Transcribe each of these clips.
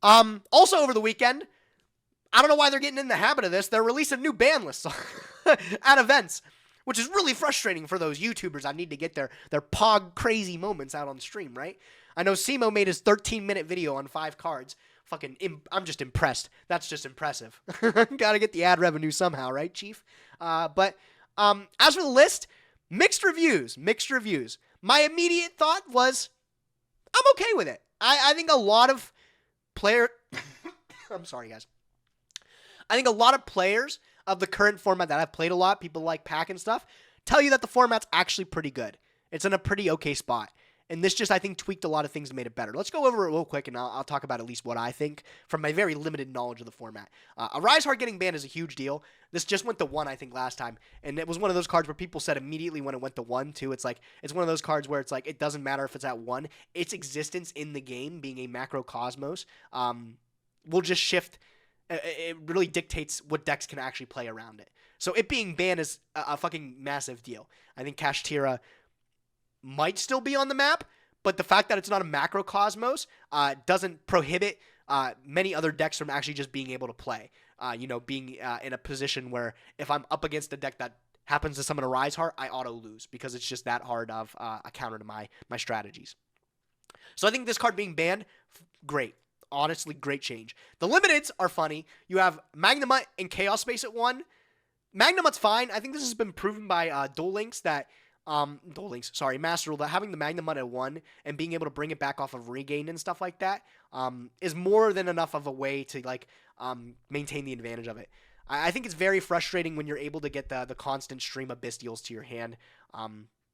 Also over the weekend, I don't know why they're getting in the habit of this. They're releasing new ban lists at events, which is really frustrating for those YouTubers that need to get their pog crazy moments out on stream, right? I know Simo made his 13-minute video on 5 cards. I'm just impressed. That's just impressive. Gotta get the ad revenue somehow, right, Chief? But as for the list, mixed reviews. My immediate thought was, I'm okay with it. I think a lot of I'm sorry, guys. I think a lot of players of the current format that I've played a lot, people like Pack and stuff, tell you that the format's actually pretty good. It's in a pretty okay spot. And this just, I think, tweaked a lot of things and made it better. Let's go over it real quick, and I'll talk about at least what I think from my very limited knowledge of the format. A Rise Heart getting banned is a huge deal. This just went to 1, I think, last time. And it was one of those cards where people said immediately when it went to 1, too. It's like, it's one of those cards where it's like, it doesn't matter if it's at 1. Its existence in the game, being a macrocosmos, will just shift. It really dictates what decks can actually play around it. So it being banned is a fucking massive deal. I think Kashtira might still be on the map, but the fact that it's not a macrocosmos doesn't prohibit many other decks from actually just being able to play. Being in a position where if I'm up against a deck that happens to summon a Rise Heart, I auto lose because it's just that hard of a counter to my strategies. So I think this card being banned, great. Honestly, great change. The limiteds are funny. You have Magnamut and Chaos Space at 1. Magnamut's fine. I think this has been proven by Duel Links that Master Rule, that having the Magnamut at 1 and being able to bring it back off of regain and stuff like that is more than enough of a way to maintain the advantage of it. I think it's very frustrating when you're able to get the constant stream of Bystials to your hand.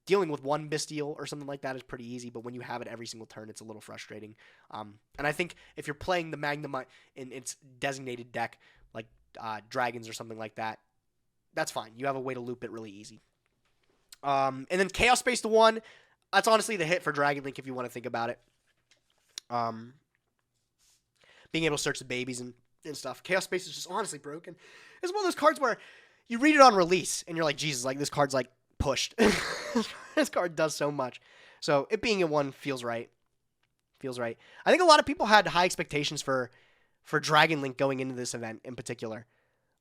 Dealing with one Bystial or something like that is pretty easy, but when you have it every single turn, it's a little frustrating. And I think if you're playing the Magnamut in its designated deck, like Dragons or something like that, that's fine. You have a way to loop it really easy. And then Chaos Space to 1, that's honestly the hit for Dragon Link if you want to think about it. Being able to search the babies and stuff. Chaos Space is just honestly broken. It's one of those cards where you read it on release and you're like, Jesus, like this card's like pushed. This card does so much. So it being at 1 feels right. I think a lot of people had high expectations for Dragon Link going into this event in particular.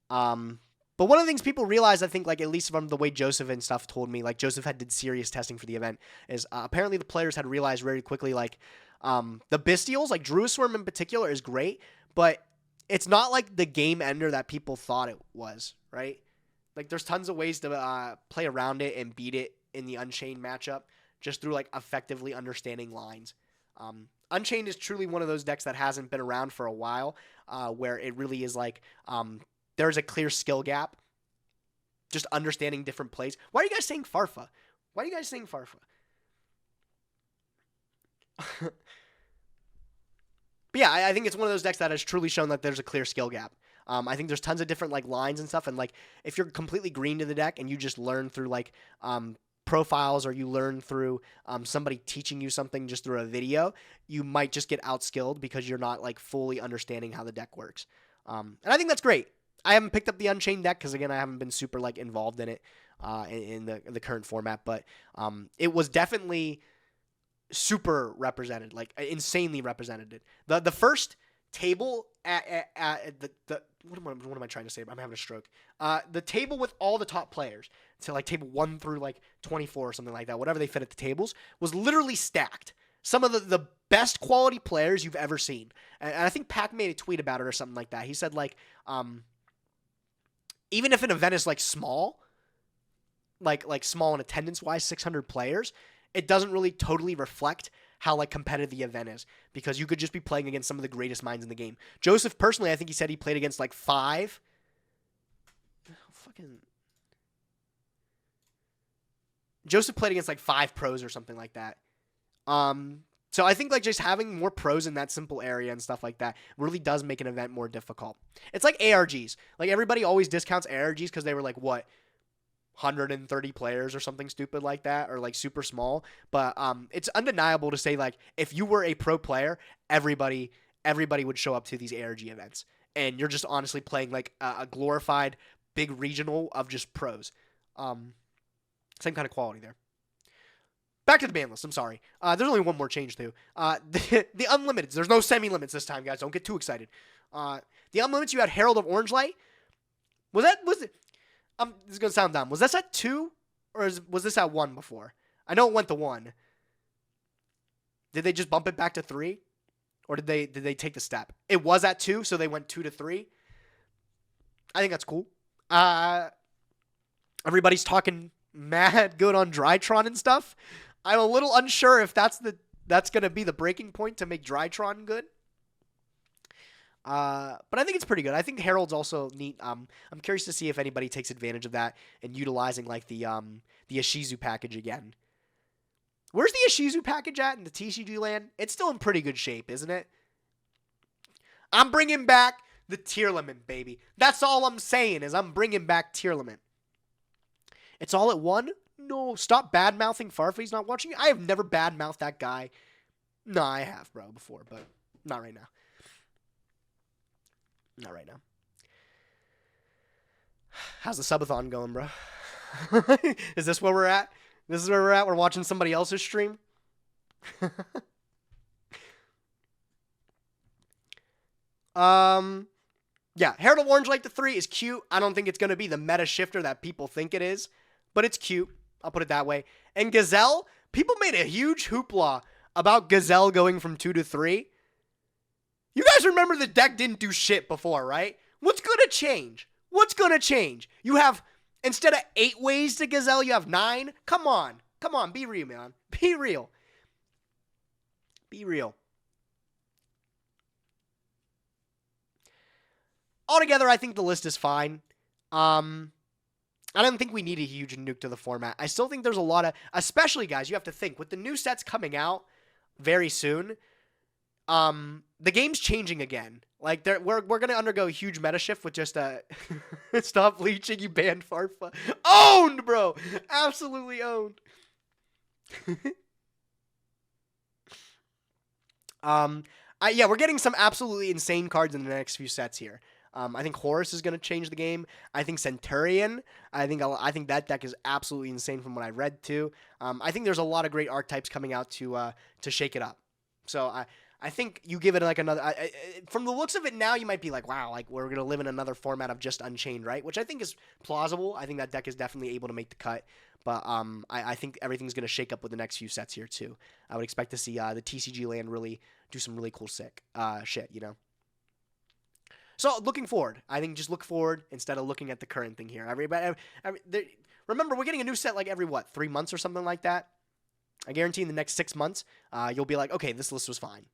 But one of the things people realized, I think, like at least from the way Joseph and stuff told me, like Joseph did serious testing for the event, is apparently the players had realized very quickly, like the Bystials, like Druisworm in particular, is great, but it's not like the game ender that people thought it was, right? Like there's tons of ways to play around it and beat it in the Unchained matchup just through like effectively understanding lines. Unchained is truly one of those decks that hasn't been around for a while, where it really is like there's a clear skill gap. Just understanding different plays. Why are you guys saying Farfa? But yeah, I think it's one of those decks that has truly shown that there's a clear skill gap. I think there's tons of different like lines and stuff, and like if you're completely green to the deck and you just learn through like profiles or you learn through somebody teaching you something just through a video, you might just get outskilled because you're not like fully understanding how the deck works. And I think that's great. I haven't picked up the Unchained deck because again I haven't been super like involved in it in the current format, but it was definitely super represented, like insanely represented. The first table at the what am I trying to say? I'm having a stroke. The table with all the top players, so like table 1 through like 24 or something like that, whatever they fit at the tables, was literally stacked. Some of the best quality players you've ever seen. And I think Pac made a tweet about it or something like that. He said like even if an event is like small, like small in attendance wise, 600 players, it doesn't really totally reflect how like competitive the event is because you could just be playing against some of the greatest minds in the game. Joseph personally, I think he said he played against like 5. Joseph played against like 5 pros or something like that. So I think like just having more pros in that simple area and stuff like that really does make an event more difficult. It's like ARGs. Like everybody always discounts ARGs because they were like what 130 players or something stupid like that, or like super small. But it's undeniable to say like if you were a pro player, everybody would show up to these ARG events, and you're just honestly playing like a glorified big regional of just pros. Same kind of quality there. Back to the ban list. I'm sorry. There's only one more change, too. The unlimiteds. There's no semi-limits this time, guys. Don't get too excited. The unlimiteds, you had Herald of Orange Light. Was it? This is going to sound dumb. Was this at 2? Or was this at 1 before? I know it went to 1. Did they just bump it back to 3? Or did they take the step? It was at 2, so they went 2 to 3. I think that's cool. Everybody's talking mad good on Drytron and stuff. I'm a little unsure if that's going to be the breaking point to make Drytron good. But I think it's pretty good. I think Herald's also neat. I'm curious to see if anybody takes advantage of that and utilizing like the Ishizu package again. Where's the Ishizu package at in the TCG land? It's still in pretty good shape, isn't it? I'm bringing back the tier limit, baby. That's all I'm saying is I'm bringing back tier limit. It's all at 1? No, stop bad-mouthing Farfetch's not watching you. I have never bad-mouthed that guy. No, I have, bro, before, but not right now. Not right now. How's the subathon going, bro? Is this where we're at? This is where we're at? We're watching somebody else's stream? Yeah, Herald of Orange Light to 3 is cute. I don't think it's going to be the meta shifter that people think it is, but it's cute. I'll put it that way. And Gazelle, people made a huge hoopla about Gazelle going from 2 to 3. You guys remember the deck didn't do shit before, right? What's going to change? What's going to change? You have, instead of 8 ways to Gazelle, you have 9? Come on. Come on, be real, man. Be real. Be real. Altogether, I think the list is fine. I don't think we need a huge nuke to the format. I still think there's a lot of, especially guys, you have to think, with the new sets coming out very soon, the game's changing again. Like, we're going to undergo a huge meta shift with just stop leeching, you banned Farfa. Owned, bro! Absolutely owned. Yeah, we're getting some absolutely insane cards in the next few sets here. I think Horus is going to change the game. I think Centurion. I think that deck is absolutely insane from what I read too. I think there's a lot of great archetypes coming out to shake it up. So I think you give it like another. From the looks of it now, you might be like, wow, like we're going to live in another format of just Unchained, right? Which I think is plausible. I think that deck is definitely able to make the cut. But I think everything's going to shake up with the next few sets here too. I would expect to see the TCG land really do some really cool sick shit, you know? So looking forward, I think just look forward instead of looking at the current thing here. Remember, we're getting a new set like every, 3 months or something like that? I guarantee in the next 6 months, you'll be like, okay, this list was fine.